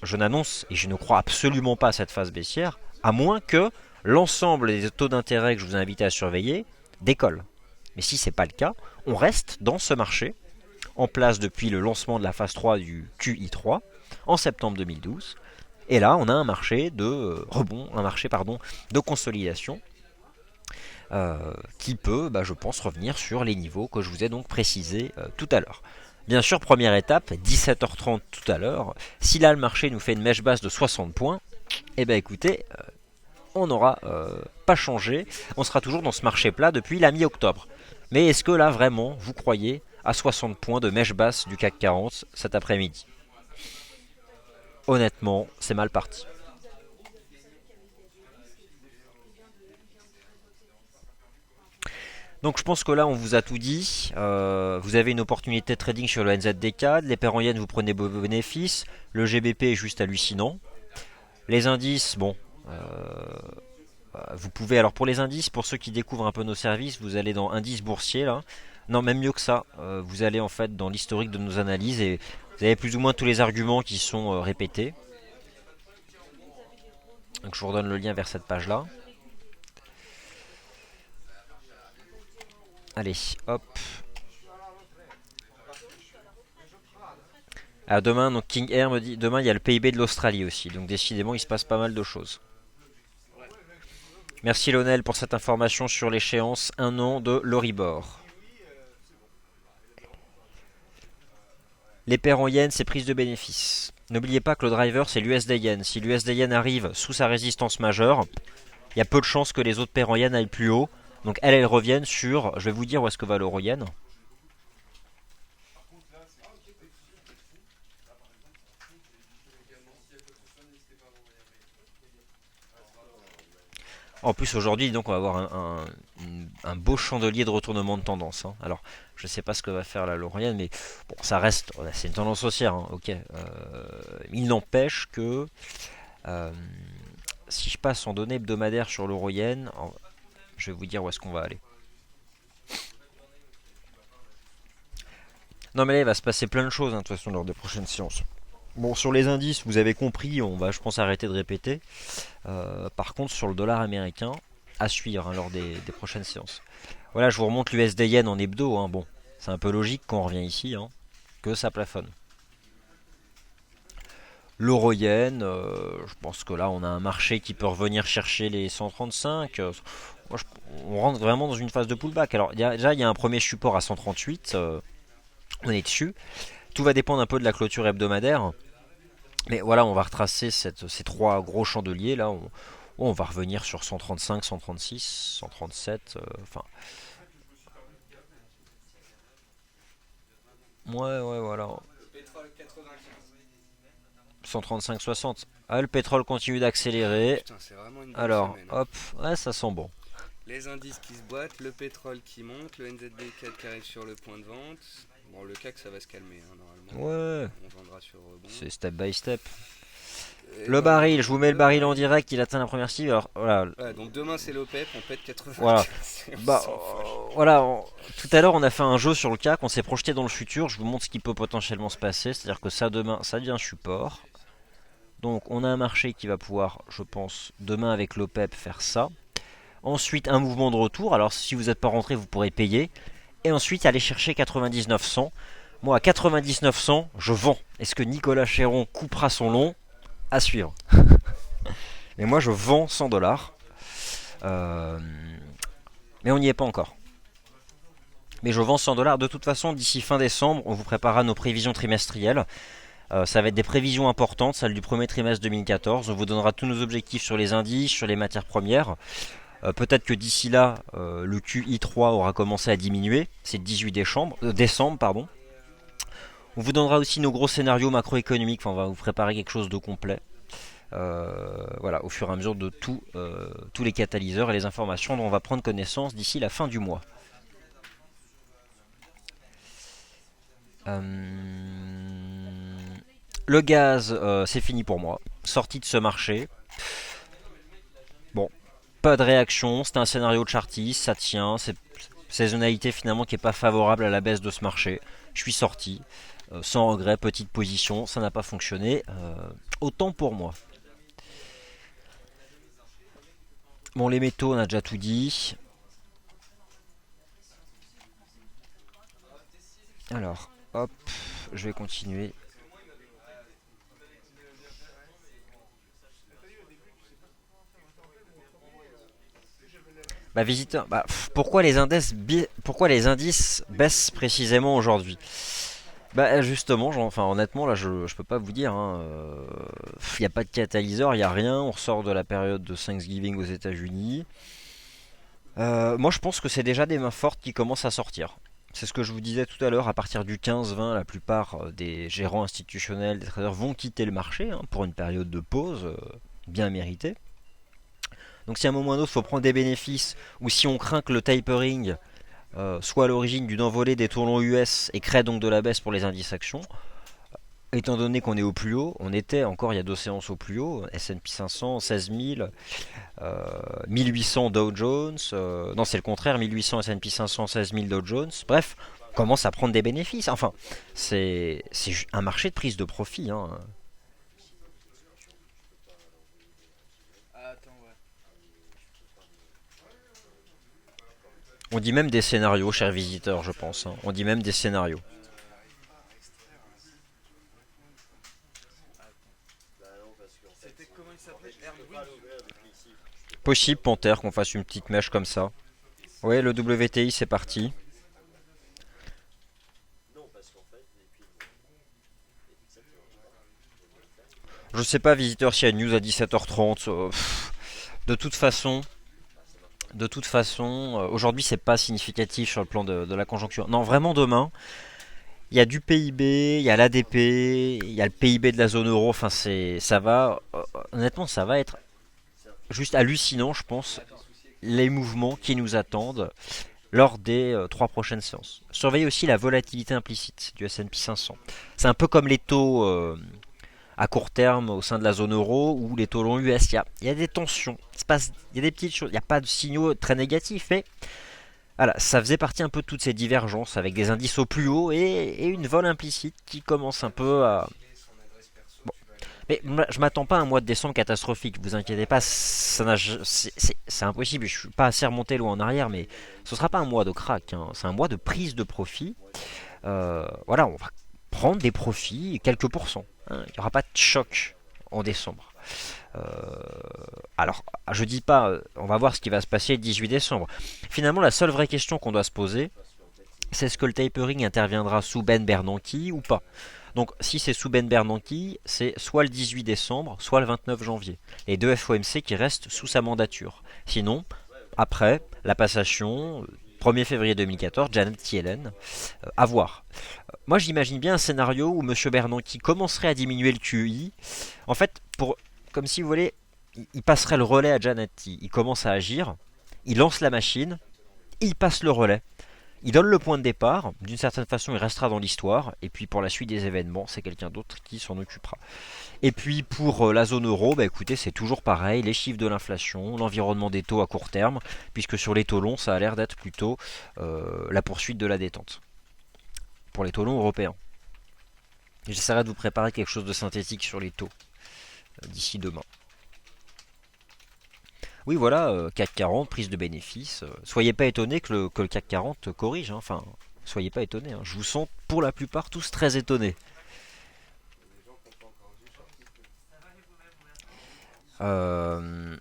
Je n'annonce et je ne crois absolument pas à cette phase baissière, à moins que l'ensemble des taux d'intérêt que je vous invite à surveiller décolle. Mais si ce n'est pas le cas, on reste dans ce marché, en place depuis le lancement de la phase 3 du QI3, en septembre 2012. Et là, on a un marché de rebond, un marché de consolidation, qui peut, je pense, revenir sur les niveaux que je vous ai donc précisés tout à l'heure. Bien sûr, première étape, 17h30 tout à l'heure. Si là le marché nous fait une mèche basse de 60 points, eh bien écoutez, on n'aura pas changé. On sera toujours dans ce marché plat depuis la mi-octobre. Mais est-ce que là vraiment, vous croyez à 60 points de mèche basse du CAC 40 cet après-midi? Honnêtement, c'est mal parti. Donc je pense que là on vous a tout dit. Vous avez une opportunité de trading sur le NZD4. Les paires en yens vous prenez vos bénéfices. Le GBP est juste hallucinant. Les indices, bon, vous pouvez, alors pour les indices, pour ceux qui découvrent un peu nos services, vous allez dans indice boursier là. Non, même mieux que ça, vous allez en fait dans l'historique de nos analyses et vous avez plus ou moins tous les arguments qui sont répétés. Donc je vous redonne le lien vers cette page là. Allez, hop. Ah, demain, donc King Air me dit, demain il y a le PIB de l'Australie aussi, donc décidément il se passe pas mal de choses. Merci Lionel pour cette information sur l'échéance 1 an de l'Oribor. Les paires en yens, c'est prise de bénéfice. N'oubliez pas que le driver c'est l'USD yen. Si l'USD yen arrive sous sa résistance majeure, il y a peu de chances que les autres paires en yens aillent plus haut. Donc elles reviennent sur, je vais vous dire où est-ce que va l'euro yen. En plus aujourd'hui donc on va avoir un beau chandelier de retournement de tendance, hein. Alors je sais pas ce que va faire la l'euro yen, mais bon ça reste, c'est une tendance haussière, hein, ok. Il n'empêche que si je passe en données hebdomadaires sur l'euro yen, je vais vous dire où est-ce qu'on va aller. Non mais là il va se passer plein de choses, hein, de toute façon lors des prochaines séances. Bon, sur les indices, vous avez compris, on va, je pense, arrêter de répéter. Par contre, sur le dollar américain, à suivre, hein, lors des prochaines séances. Voilà, je vous remonte l'USD yen en hebdo, hein. Bon, c'est un peu logique quand on revient ici, hein, que ça plafonne. l'euro-yen, je pense que là on a un marché qui peut revenir chercher les 135. Moi, on rentre vraiment dans une phase de pullback. Alors déjà il y a un premier support à 138, on est dessus. Tout va dépendre un peu de la clôture hebdomadaire. Mais voilà, on va retracer ces trois gros chandeliers là. On va revenir sur 135, 136, 137. Enfin, ouais, voilà. 135, 60. Ah, le pétrole continue d'accélérer. Putain, c'est vraiment une bonne Alors, semaine, hein. hop, ouais, ça sent bon. Les indices qui se boitent, le pétrole qui monte, le NZD4 qui arrive sur le point de vente. Bon, le CAC ça va se calmer, hein, normalement. Ouais, On vendra sur rebond. c'est step by step. Et Le ben, baril, je vous mets le le baril en baril. direct, il atteint la première cible. Alors, voilà, Ouais, donc demain c'est l'OPEP, on pète voilà. 95 et on Bah, s'envole. voilà, tout à l'heure on a fait un jeu sur le CAC, on s'est projeté dans le futur. Je vous montre ce qui peut potentiellement se passer. C'est-à-dire que ça, demain, ça devient support. Donc, on a un marché qui va pouvoir, je pense, demain avec l'OPEP faire ça. Ensuite, un mouvement de retour. Alors, si vous n'êtes pas rentré, vous pourrez payer. Et ensuite, aller chercher 99-100. Moi, à 99-100, je vends. Est-ce que Nicolas Chéron coupera son long? À suivre. Mais moi, je vends 100 dollars. Euh, mais on n'y est pas encore. Mais je vends 100 dollars. De toute façon, d'ici fin décembre, on vous préparera nos prévisions trimestrielles. Ça va être des prévisions importantes, celles du premier trimestre 2014. On vous donnera tous nos objectifs sur les indices, sur les matières premières. Peut-être que d'ici là, le QI3 aura commencé à diminuer. C'est le 18 décembre, pardon. On vous donnera aussi nos gros scénarios macroéconomiques. Enfin, on va vous préparer quelque chose de complet. Voilà, au fur et à mesure de tous les catalyseurs et les informations dont on va prendre connaissance d'ici la fin du mois. Le gaz, c'est fini pour moi. Sorti de ce marché. Bon, pas de réaction. C'était un scénario de Chartis, ça tient. C'est saisonnalité finalement qui est pas favorable à la baisse de ce marché. Je suis sorti. Sans regret, petite position, ça n'a pas fonctionné. Autant pour moi. Bon, les métaux, on a déjà tout dit. Alors, hop, je vais continuer. Bah, visiteur, bah, pourquoi les indices baissent précisément aujourd'hui? Bah, justement, enfin, honnêtement, là, je peux pas vous dire. Il n'y a pas de catalyseur, il n'y a rien. On ressort de la période de Thanksgiving aux États-Unis. Moi, je pense que c'est déjà des mains fortes qui commencent à sortir. C'est ce que je vous disais tout à l'heure. À partir du 15-20, la plupart des gérants institutionnels, des traders vont quitter le marché pour une période de pause bien méritée. Donc, si à un moment ou à un autre, il faut prendre des bénéfices, ou si on craint que le tapering soit à l'origine d'une envolée des taux longs US et crée donc de la baisse pour les indices actions, étant donné qu'on est au plus haut, on était encore il y a deux séances au plus haut, S&P 500, 16 000, 1800 Dow Jones, non c'est le contraire, 1800 S&P 500, 16 000 Dow Jones, bref, on commence à prendre des bénéfices. Enfin, c'est un marché de prise de profit. On dit même des scénarios, chers visiteurs, je pense. On dit même des scénarios. Possible, Panther, qu'on fasse une petite mèche comme ça. Ouais, le WTI, c'est parti. Je sais pas, visiteur, s'il y a une news à 17h30. De toute façon, aujourd'hui, c'est pas significatif sur le plan de la conjoncture. Non, vraiment demain, il y a du PIB, il y a l'ADP, il y a le PIB de la zone euro. Enfin, ça va. Honnêtement, ça va être juste hallucinant, je pense, les mouvements qui nous attendent lors des trois prochaines séances. Surveillez aussi la volatilité implicite du S&P 500. C'est un peu comme les taux à court terme au sein de la zone euro ou les taux longs US. Il y a des tensions, il y a des petites choses, il n'y a pas de signaux très négatifs, mais voilà, ça faisait partie un peu de toutes ces divergences avec des indices au plus haut et une vol implicite qui commence un peu à... Bon. Mais je m'attends pas à un mois de décembre catastrophique, vous inquiétez pas, c'est impossible, je suis pas assez remonté loin en arrière, mais ce sera pas un mois de crack, c'est un mois de prise de profit. Voilà, on va prendre des profits, quelques pourcents. hein. Il n'y aura pas de choc en décembre. Euh, alors, je dis pas, on va voir ce qui va se passer le 18 décembre. Finalement, la seule vraie question qu'on doit se poser, c'est est-ce que le tapering interviendra sous Ben Bernanke ou pas. Donc, si c'est sous Ben Bernanke, c'est soit le 18 décembre, soit le 29 janvier. Les deux FOMC qui restent sous sa mandature. Sinon, après, la passation, 1er février 2014, Janet Yellen, à voir. Moi, j'imagine bien un scénario où M. Bernanke commencerait à diminuer le QI. En fait, comme si vous voulez, il passerait le relais à Janet. Il commence à agir, il lance la machine, il passe le relais. Il donne le point de départ, d'une certaine façon il restera dans l'histoire, et puis pour la suite des événements, c'est quelqu'un d'autre qui s'en occupera. Et puis pour la zone euro, bah écoutez, c'est toujours pareil, les chiffres de l'inflation, l'environnement des taux à court terme, puisque sur les taux longs, ça a l'air d'être plutôt la poursuite de la détente. Pour les taux longs européens. J'essaierai de vous préparer quelque chose de synthétique sur les taux d'ici demain. Oui, voilà, CAC 40, prise de bénéfices. Soyez pas étonnés que le CAC 40 corrige. Hein. Enfin, soyez pas étonnés. Hein. Je vous sens pour la plupart tous très étonnés. Euh...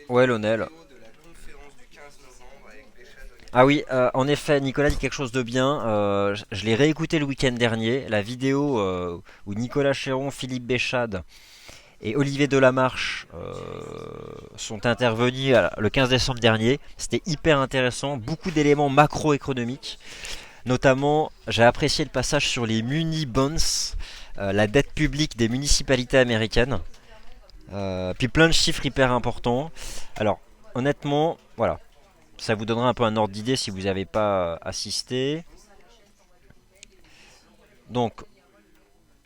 Ouais, Lionel. Ah oui, en effet, Nicolas dit quelque chose de bien. Je l'ai réécouté le week-end dernier. La vidéo où Nicolas Chéron, Philippe Béchade et Olivier Delamarche sont intervenus le 15 décembre dernier. C'était hyper intéressant, beaucoup d'éléments macroéconomiques. Notamment, j'ai apprécié le passage sur les muni bonds, la dette publique des municipalités américaines. Puis plein de chiffres hyper importants. Alors, honnêtement, voilà, ça vous donnera un peu un ordre d'idée si vous n'avez pas assisté. Donc,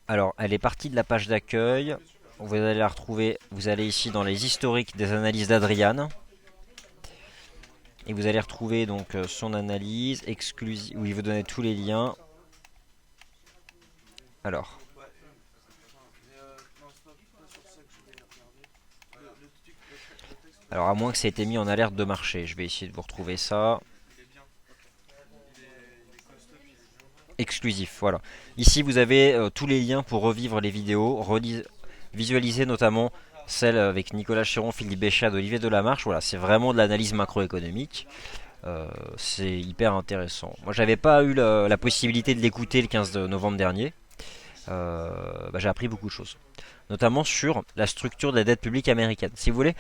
alors, elle est partie de la page d'accueil. Vous allez la retrouver, vous allez ici dans les historiques des analyses d'Adrian. Et vous allez retrouver donc son analyse exclusive, où il vous donne tous les liens. Alors. Alors à moins que ça ait été mis en alerte de marché, je vais essayer de vous retrouver ça. Exclusif, voilà. Ici vous avez tous les liens pour revivre les vidéos, visualiser notamment celle avec Nicolas Chéron, Philippe Béchade, Olivier Delamarche. Voilà, c'est vraiment de l'analyse macroéconomique. C'est hyper intéressant. Moi j'avais pas eu la possibilité de l'écouter le 15 novembre dernier. J'ai appris beaucoup de choses. Notamment sur la structure de la dette publique américaine. Si vous voulez,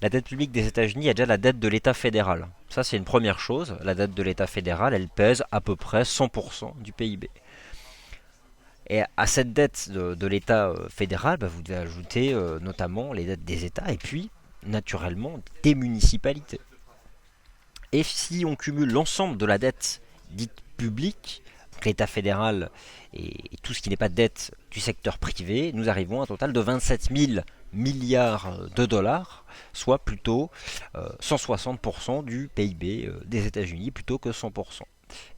la dette publique des États-Unis, il y a déjà la dette de l'État fédéral. Ça, c'est une première chose. La dette de l'État fédéral, elle pèse à peu près 100% du PIB. Et à cette dette de l'État fédéral, vous devez ajouter notamment les dettes des États et puis, naturellement, des municipalités. Et si on cumule l'ensemble de la dette dite publique, l'État fédéral et tout ce qui n'est pas de dette du secteur privé, nous arrivons à un total de 27 000 milliards de dollars, soit plutôt 160% du PIB des États-Unis plutôt que 100%.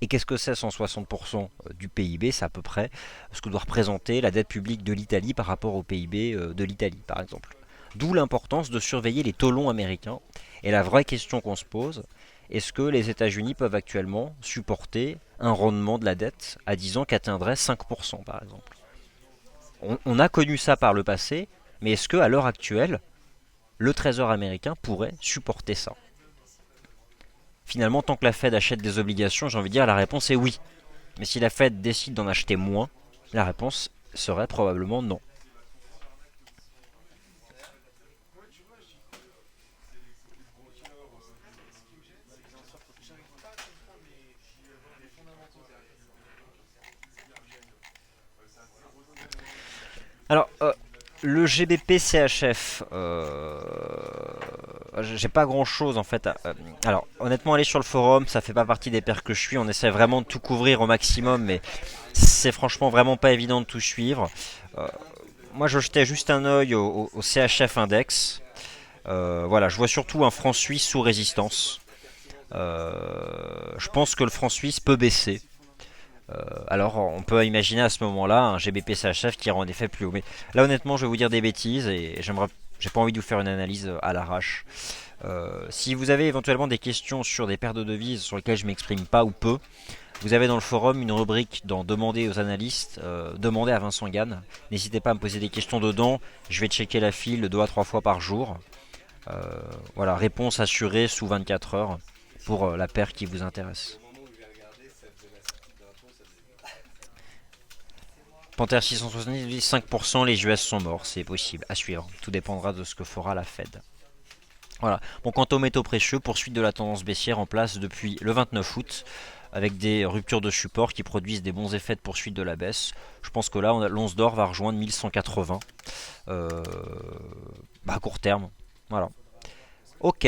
Et qu'est-ce que c'est 160% du PIB? C'est à peu près ce que doit représenter la dette publique de l'Italie par rapport au PIB de l'Italie, par exemple. D'où l'importance de surveiller les taux longs américains. Et la vraie question qu'on se pose, est-ce que les États-Unis peuvent actuellement supporter un rendement de la dette à 10 ans qui atteindrait 5% par exemple? On a connu ça par le passé, mais est-ce qu'à l'heure actuelle, le Trésor américain pourrait supporter ça? Finalement, tant que la Fed achète des obligations, j'ai envie de dire la réponse est oui. Mais si la Fed décide d'en acheter moins, la réponse serait probablement non. Alors, le GBP CHF, j'ai pas grand chose en fait. Alors, honnêtement, aller sur le forum, ça fait pas partie des pairs que je suis. On essaie vraiment de tout couvrir au maximum, mais c'est franchement vraiment pas évident de tout suivre. Euh, Moi, je jetais juste un œil au CHF index. Voilà, je vois surtout un franc suisse sous résistance. Je pense que le franc suisse peut baisser. Alors on peut imaginer à ce moment-là un GBP CHF qui ira en effet plus haut. Mais là honnêtement je vais vous dire des bêtises et j'ai pas envie de vous faire une analyse à l'arrache. Si vous avez éventuellement des questions sur des paires de devises sur lesquelles je m'exprime pas ou peu, Vous avez dans le forum une rubrique dans Demander aux analystes, Demander à Vincent Gann. N'hésitez pas à me poser des questions dedans. Je vais checker la file 2 à 3 fois par jour. Voilà, réponse assurée sous 24 heures pour la paire qui vous intéresse. Panther 670 dit 5%, les US sont morts, c'est possible, à suivre. Tout dépendra de ce que fera la Fed. Voilà. Bon, quant aux métaux précieux, poursuite de la tendance baissière en place depuis le 29 août, avec des ruptures de support qui produisent des bons effets de poursuite de la baisse. Je pense que là, l'once d'or va rejoindre 1180 à court terme. Voilà. Ok.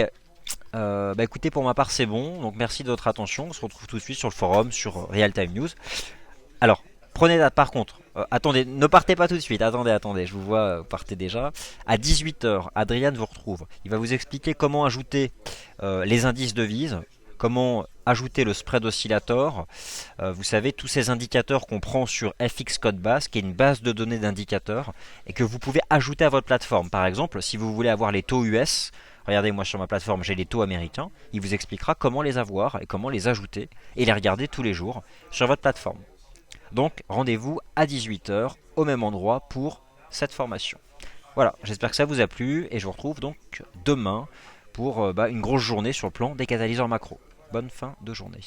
Écoutez, pour ma part, c'est bon. Donc merci de votre attention. On se retrouve tout de suite sur le forum, sur Real Time News. Alors, prenez date par contre. Attendez, ne partez pas tout de suite. Attendez, je vous vois, vous partez déjà. À 18 h, Adrien vous retrouve. Il va vous expliquer comment ajouter les indices devises, comment ajouter le spread oscillator. Vous savez, tous ces indicateurs qu'on prend sur FX Code Base, qui est une base de données d'indicateurs, et que vous pouvez ajouter à votre plateforme. Par exemple, si vous voulez avoir les taux US, regardez, moi sur ma plateforme, j'ai les taux américains. Il vous expliquera comment les avoir et comment les ajouter et les regarder tous les jours sur votre plateforme. Donc rendez-vous à 18 h au même endroit pour cette formation. Voilà, j'espère que ça vous a plu et je vous retrouve donc demain pour une grosse journée sur le plan des catalyseurs macro. Bonne fin de journée.